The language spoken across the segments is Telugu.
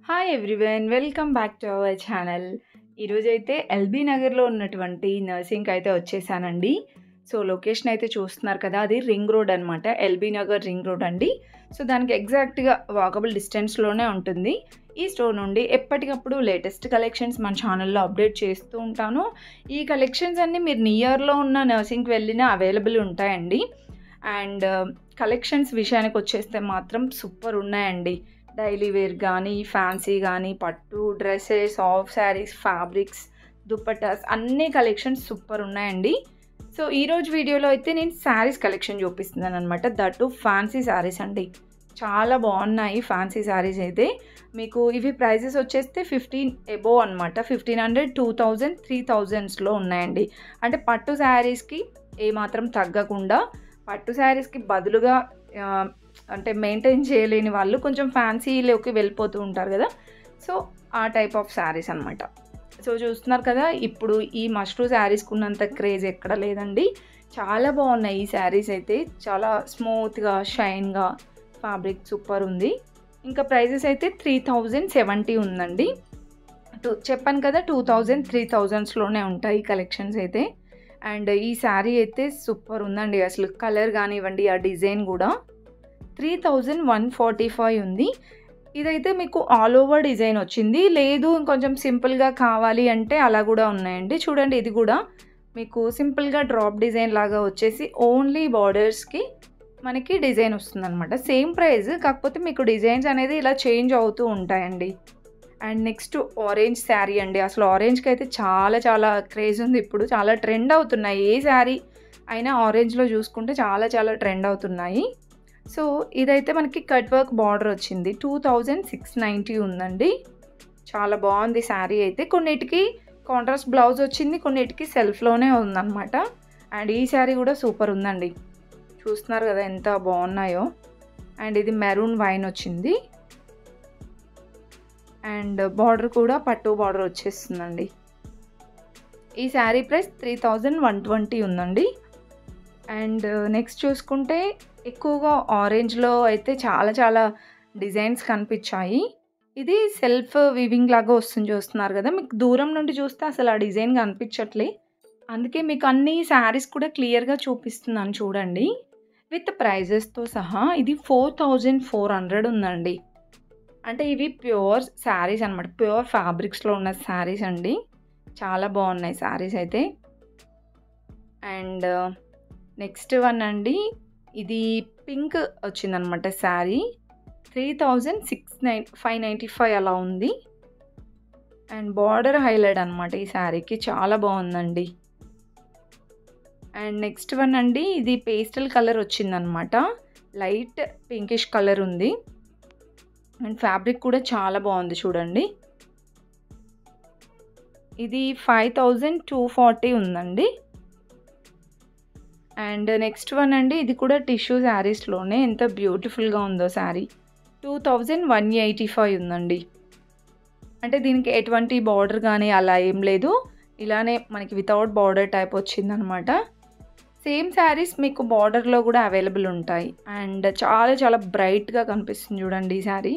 Hi everyone, welcome back to our channel. ఈరోజైతే ఎల్బీ నగర్లో ఉన్నటువంటి నర్సింగ్కి అయితే వచ్చేసానండి. సో లొకేషన్ అయితే చూస్తున్నారు కదా, అది రింగ్ రోడ్ అనమాట. ఎల్బీ నగర్ రింగ్ రోడ్ అండి. సో దానికి ఎగ్జాక్ట్గా వాకబుల్ డిస్టెన్స్లోనే ఉంటుంది. ఈ స్టోర్ నుండి ఎప్పటికప్పుడు లేటెస్ట్ కలెక్షన్స్ మన ఛానల్లో అప్డేట్ చేస్తూ ఉంటాను. ఈ కలెక్షన్స్ అన్నీ మీరు నియర్లో ఉన్న నర్సింగ్కి వెళ్ళినా అవైలబుల్ ఉంటాయండి. అండ్ కలెక్షన్స్ విషయానికి వచ్చేస్తే మాత్రం సూపర్ ఉన్నాయండి. డైలీ వేర్ కానీ, ఫ్యాన్సీ కానీ, పట్టు dresses, of saris, fabrics, dupattas అన్ని కలెక్షన్స్ సూపర్ ఉన్నాయండి. సో ఈరోజు వీడియోలో అయితే నేను శారీస్ కలెక్షన్ చూపిస్తున్నాను అనమాట. దట్టు ఫ్యాన్సీ శారీస్ అండి. చాలా బాగున్నాయి ఫ్యాన్సీ శారీస్ అయితే. మీకు ఇవి ప్రైజెస్ వచ్చేస్తే 15 అబోవ్ అనమాట. 1500, 2000, 3000స్లో ఉన్నాయండి. అంటే పట్టు శారీస్కి ఏమాత్రం తగ్గకుండా, పట్టు శారీస్కి బదులుగా అంటే మెయింటైన్ చేయలేని వాళ్ళు కొంచెం ఫ్యాన్సీలోకి వెళ్ళిపోతూ ఉంటారు కదా. సో ఆ టైప్ ఆఫ్ శారీస్ అనమాట. సో చూస్తున్నారు కదా, ఇప్పుడు ఈ మష్రూ శారీస్కి ఉన్నంత క్రేజ్ ఎక్కడ లేదండి. చాలా బాగున్నాయి ఈ శారీస్ అయితే. చాలా స్మూత్గా, షైన్గా, ఫ్యాబ్రిక్ సూపర్ ఉంది. ఇంకా ప్రైజెస్ అయితే 3070 ఉందండి. చెప్పాను కదా, 2000, 3000స్లోనే ఉంటాయి కలెక్షన్స్ అయితే. అండ్ ఈ శారీ అయితే సూపర్ ఉందండి. అసలు కలర్ కానివ్వండి, ఆ డిజైన్ కూడా 3145 ఉంది. ఇదైతే మీకు ఆల్ ఓవర్ డిజైన్ వచ్చింది. లేదు ఇంకొంచెం సింపుల్గా కావాలి అంటే అలా కూడా ఉన్నాయండి. చూడండి, ఇది కూడా మీకు సింపుల్గా డ్రాప్ డిజైన్ లాగా వచ్చేసి ఓన్లీ బార్డర్స్కి మనకి డిజైన్ వస్తుందన్నమాట. సేమ్ ప్రైస్, కాకపోతే మీకు డిజైన్స్ అనేది ఇలా చేంజ్ అవుతూ ఉంటాయండి. అండ్ నెక్స్ట్ ఆరెంజ్ శారీ అండి. అసలు ఆరెంజ్కి అయితే చాలా చాలా క్రేజ్ ఉంది ఇప్పుడు. చాలా ట్రెండ్ అవుతున్నాయి. ఏ శారీ అయినా ఆరెంజ్లో చూసుకుంటే చాలా చాలా ట్రెండ్ అవుతున్నాయి. సో ఇదైతే మనకి కట్ వర్క్ బార్డర్ వచ్చింది. 2690 ఉందండి. చాలా బాగుంది శారీ అయితే. కొన్నిటికి కాంట్రాస్ట్ బ్లౌజ్ వచ్చింది, కొన్నిటికి సెల్ఫ్లోనే ఉందన్నమాట. అండ్ ఈ శారీ కూడా సూపర్ ఉందండి. చూస్తున్నారు కదా ఎంత బాగున్నాయో. అండ్ ఇది మెరూన్ వైన్ వచ్చింది. అండ్ బార్డర్ కూడా పట్టు బార్డర్ వచ్చేస్తుందండి. ఈ శారీ ప్రైస్ 3120 ఉందండి. అండ్ నెక్స్ట్ చూసుకుంటే ఎక్కువగా ఆరెంజ్లో అయితే చాలా చాలా డిజైన్స్ కనిపించాయి. ఇది సెల్ఫ్ వీవింగ్ లాగా వస్తుంది, చూస్తున్నారు కదా. మీకు దూరం నుండి చూస్తే అసలు ఆ డిజైన్ కనిపించట్లే. అందుకే మీకు అన్ని శారీస్ కూడా క్లియర్గా చూపిస్తున్నాను చూడండి, విత్ ప్రైజెస్తో సహా. ఇది 4400 ఉందండి. అంటే ఇవి ప్యూర్ శారీస్ అనమాట. ప్యూర్ ఫ్యాబ్రిక్స్లో ఉన్న శారీస్ అండి. చాలా బాగున్నాయి శారీస్ అయితే. అండ్ నెక్స్ట్ వన్ అండి, ఇది పింక్ వచ్చిందనమాట శారీ. 3595 అలా ఉంది. అండ్ బార్డర్ హైలైట్ అనమాట ఈ శారీకి. చాలా బాగుందండి. అండ్ నెక్స్ట్ వన్ అండి, ఇది పేస్టల్ కలర్ వచ్చిందనమాట. లైట్ పింకిష్ కలర్ ఉంది. అండ్ ఫ్యాబ్రిక్ కూడా చాలా బాగుంది చూడండి. ఇది 5240 ఉందండి. అండ్ నెక్స్ట్ వన్ అండి, ఇది కూడా టిష్యూ శారీస్లోనే. ఎంత బ్యూటిఫుల్గా ఉందో శారీ. 2185 ఉందండి. అంటే దీనికి ఎటువంటి బార్డర్ కానీ అలా ఏం లేదు. ఇలానే మనకి వితౌట్ బార్డర్ టైప్ వచ్చిందనమాట. సేమ్ శారీస్ మీకు బార్డర్లో కూడా అవైలబుల్ ఉంటాయి. అండ్ చాలా చాలా బ్రైట్గా కనిపిస్తుంది చూడండి ఈ శారీ.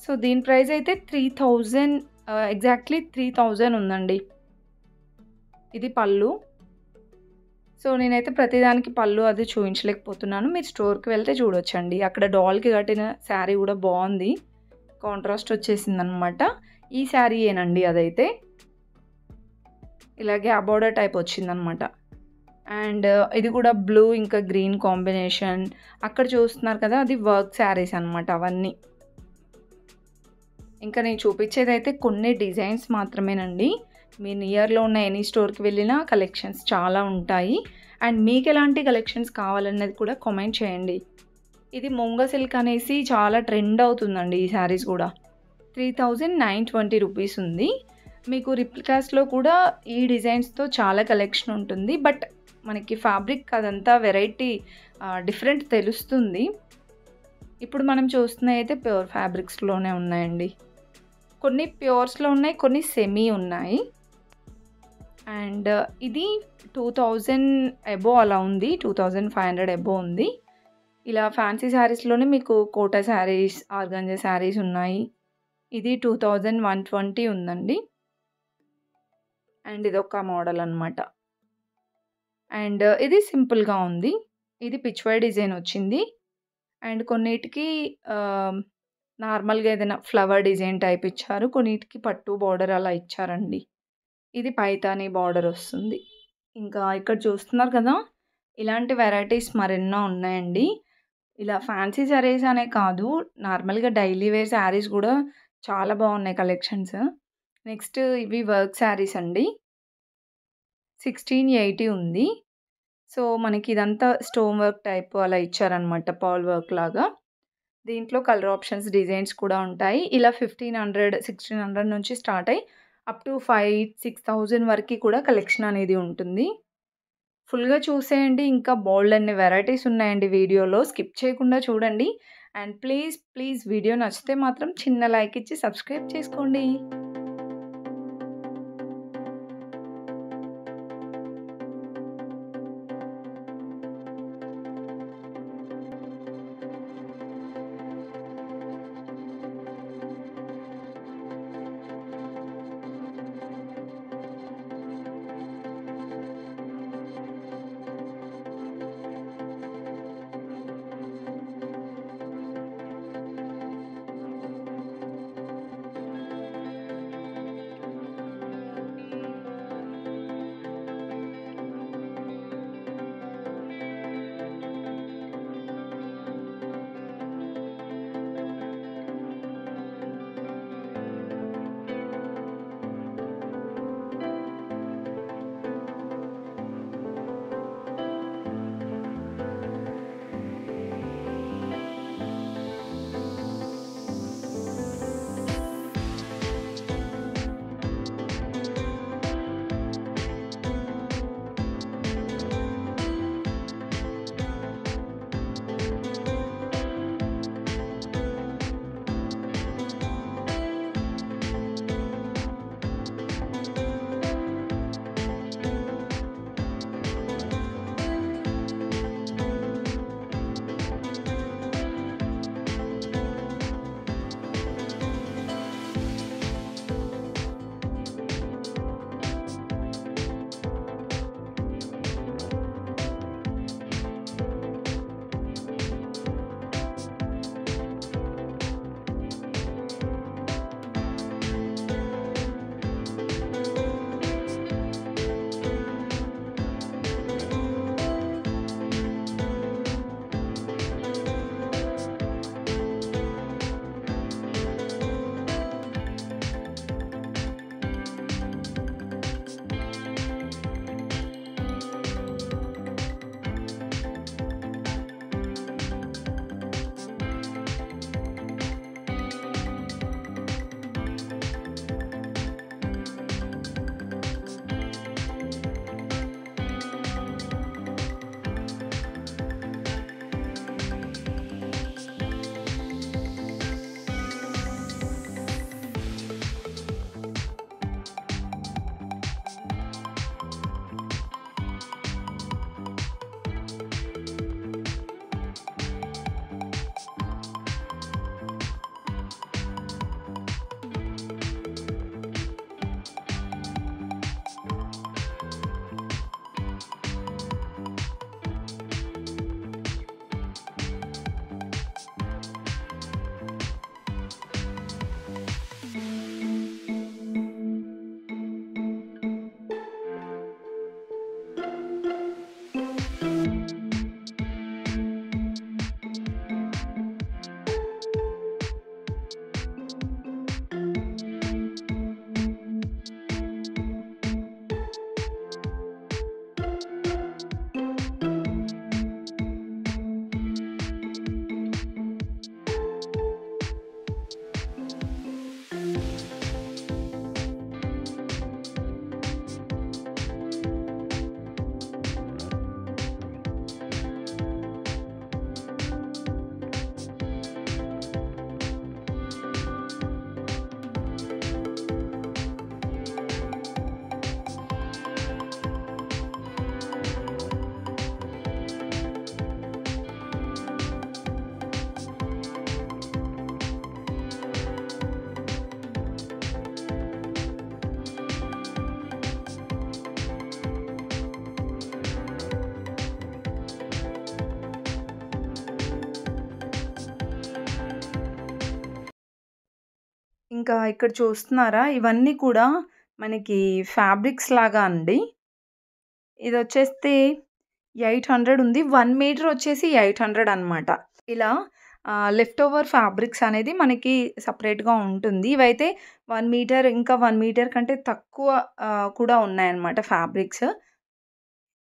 సో దీని ప్రైస్ అయితే 3000, ఎగ్జాక్ట్లీ 3000 ఉందండి. ఇది పళ్ళు. సో నేనైతే ప్రతిదానికి పళ్ళు అది చూపించలేకపోతున్నాను. మీరు స్టోర్కి వెళ్తే చూడొచ్చండి. అక్కడ డాల్కి కట్టిన శారీ కూడా బాగుంది, కాంట్రాస్ట్ వచ్చేసింది అనమాట. ఈ శారీ ఏనండి అదైతే. ఇలాగే ఆ బార్డర్ టైప్ వచ్చిందనమాట. అండ్ ఇది కూడా బ్లూ ఇంకా గ్రీన్ కాంబినేషన్. అక్కడ చూస్తున్నారు కదా, అది వర్క్ శారీస్ అనమాట అవన్నీ. ఇంకా నేను చూపించేది అయితే కొన్ని డిజైన్స్ మాత్రమేనండి. మీ నియర్లో ఉన్న ఎనీ స్టోర్కి వెళ్ళినా కలెక్షన్స్ చాలా ఉంటాయి. అండ్ మీకు ఎలాంటి కలెక్షన్స్ కావాలన్నది కూడా కామెంట్ చేయండి. ఇది ముంగ సిల్క్ అనేసి చాలా ట్రెండ్ అవుతుందండి ఈ శారీస్ కూడా. 3920 రూపీస్ ఉంది. మీకు రిప్లికాస్లో కూడా ఈ డిజైన్స్తో చాలా కలెక్షన్ ఉంటుంది. బట్ మనకి ఫ్యాబ్రిక్ అదంతా వెరైటీ డిఫరెంట్ తెలుస్తుంది. ఇప్పుడు మనం చూస్తున్నవి అయితే ప్యూర్ ఫ్యాబ్రిక్స్లోనే ఉన్నాయండి. కొన్ని ప్యూర్స్లో ఉన్నాయి, కొన్ని సెమీ ఉన్నాయి. అండ్ ఇది 2000 అబోవ్ అలా ఉంది. 2500 అబోవ్ ఉంది. ఇలా ఫ్యాన్సీ శారీస్‌లోనే మీకు కోటా శారీస్, ఆర్గాంజా శారీస్ ఉన్నాయి. ఇది 2120 ఉందండి. అండ్ ఇదొక మోడల్ అనమాట. అండ్ ఇది సింపుల్‌గా ఉంది. ఇది పిచ్‌వై డిజైన్ వచ్చింది. అండ్ కొన్నిటికి ఆహ్, నార్మల్‌గా ఏదైనా ఫ్లవర్ డిజైన్ టైప్ ఇచ్చారు. కొన్నిటికి పట్టు బోర్డర్ అలా ఇచ్చారండి. ఇది పైతాని బోర్డర్ వస్తుంది. ఇంకా ఇక్కడ చూస్తున్నారు కదా! ఇలాంటి వెరైటీస్ మరెన్నో ఉన్నాయండి. ఇలా ఫ్యాన్సీ శారీస్ అనే కాదు, నార్మల్‌గా డైలీ వేర్ శారీస్ గూడా చాలా బాగున్నాయి కలెక్షన్స్. నెక్స్ట్ ఇవి వర్క్ శారీస్ అండి. 1680 ఉంది. సో, మనకి ఇదంతా స్టోన్ వర్క్ టైప్ అలా ఇచ్చారనమాట. పర్ల్ వర్క్ లాగా. దీంట్లో కలర్ ఆప్షన్స్, డిజైన్స్ కూడా ఉంటాయి. ఇలా 1500, 1600 నుంచి స్టార్ట్ అయ్యి అప్ టు 5, 6000 వరకి కూడా కలెక్షన్ అనేది ఉంటుంది. ఫుల్‌గా చూసేయండి. ఇంకా బోలెడన్ని వెరైటీస్ ఉన్నాయండి వీడియోలో. స్కిప్ చేయకుండా చూడండి. అండ్ ప్లీజ్, ప్లీజ్ వీడియో నచ్చితే మాత్రం చిన్న లైక్ ఇచ్చి సబ్స్క్రైబ్ చేసుకోండి. ఇంకా ఇక్కడ చూస్తున్నారా? ఇవన్నీ కూడా మనకి ఫ్యాబ్రిక్స్ లాగా అండి. ఇదొచ్చేస్తే 800 ఉంది. 1 మీటర్ వచ్చేసి 800 అనమాట. ఇలా లెఫ్ట్ ఓవర్ ఫ్యాబ్రిక్స్ అనేది మనకి సెపరేట్‌గా ఉంటుంది. ఇవైతే 1 మీటర్ ఇంకా 1 మీటర్ కంటే తక్కువ కూడా ఉన్నాయన్నమాట ఫ్యాబ్రిక్స్.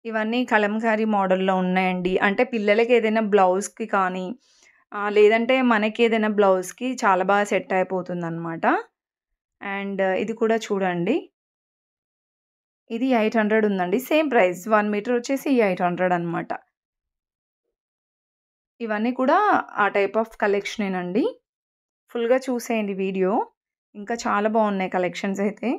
ఇవన్నీ కలంకారీ మోడల్‌లో ఉన్నాయండి. అంటే పిల్లలకి ఏదైనా బ్లౌజ్‌కి కానీ లేదంటే మనకేదైనా బ్లౌజ్‌కి చాలా బాగా సెట్ అయిపోతుందన్నమాట. అండ్ ఇది కూడా చూడండి. ఇది 800 ఉందండి. సేమ్ ప్రైస్ 1 మీటర్ వచ్చేసి 800 అనమాట. ఇవన్నీ కూడా ఆ టైప్ ఆఫ్ కలెక్షనేనండి. ఫుల్‌గా చూసేయండి వీడియో. ఇంకా చాలా బాగున్నాయి కలెక్షన్స్ అయితే.